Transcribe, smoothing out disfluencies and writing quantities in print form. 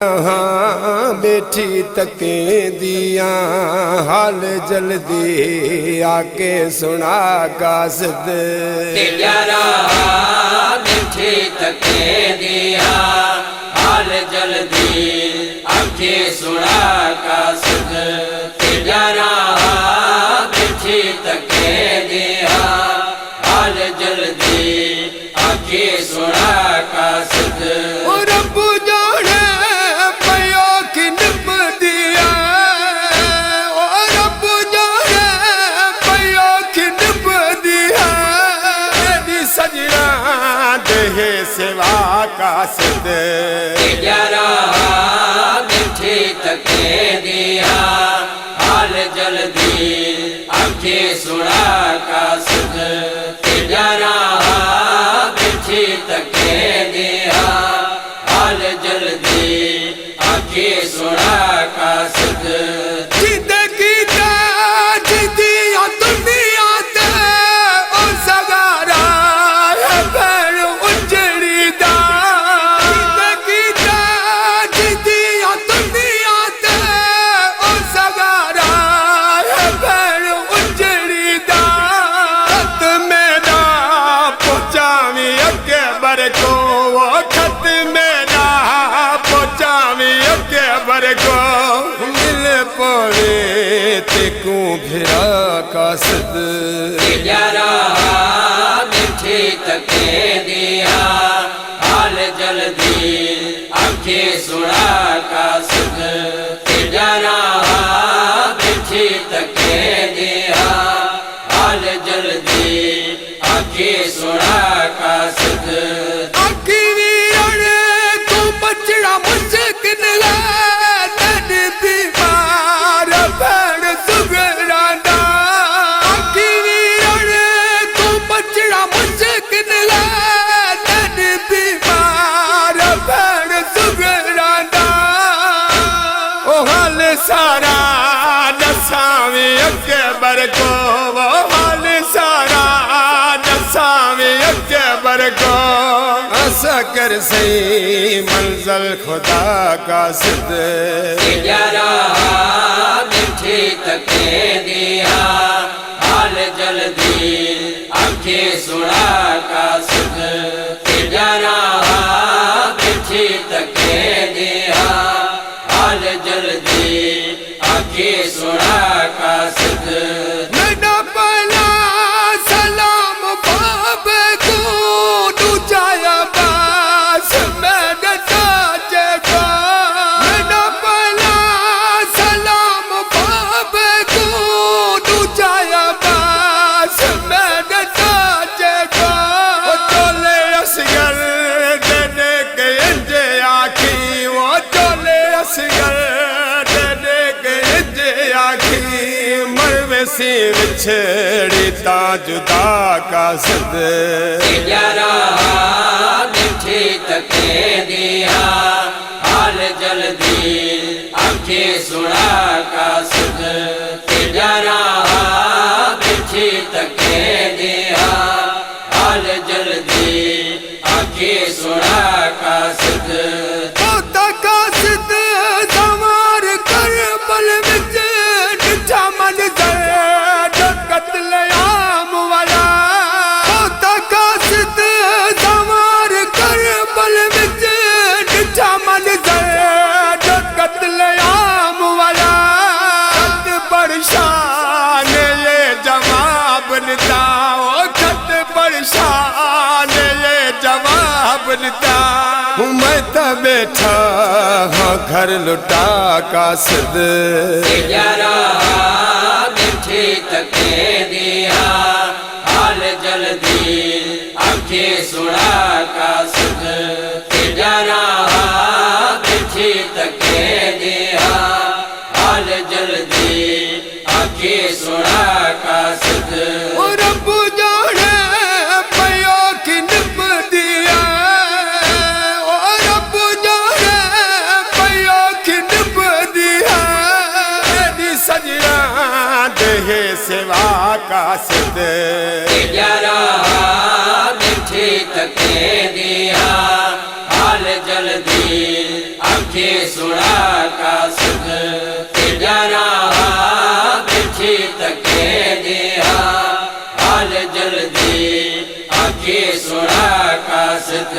हाँ बैठी तके दिया हाल जल्दी आके सुना कासद यारा बैठी तके दिया हाल जल्दी आके सुना कासद यारा बैठी तके दिया हाल जल्दी आके सुना कासद सेवा कासद यारा बैठी तके दिया हाल जल्दी आके सुना कासद यारा बैठी तके दिया हाल जल्दी आके सुना कासद तेकू भिरा कासद यारा बैठी तके दिया हाल जल्दी आके सुना कासद यारा बैठी तके दिया हाल जल्दी आके सुना कासद सारा दसावी अकबर को वो हाल सारा दसावी अकबर को असकर सही मंजिल खुदा कासद यारा बैठी तके दिया हाल जल्दी आके सुना कासद यारा बैठी तके दिया हाल जल्दी आके सुना कासद मैंने पहला सलाम बाबे को दूजाया बास मैंने ताजे को मैंने पहला सलाम बाबे को दूजाया बास मैंने ताजे को चले असगर देने के इंजे आखी वो चले असगर छेड़ी जुदा कासद यारा बैठी तके दिया हाल जल्दी आके सुना कासद यारा बैठी तके दिया हाल जल्दी आके सुना कासद मैं तो बैठा हाँ घर लुटा कासद यारा बैठी तके दिया हाल जल्दी आके सुना कासद यारा बैठी तके दिया हाल जल्दी आके सुना कासद सेवा कासद यारा बैठी तके दिया हाल जल्दी आके सुना कासद तेजारा बैठे तके दिया हाल जल्दी आखे सुना कासद।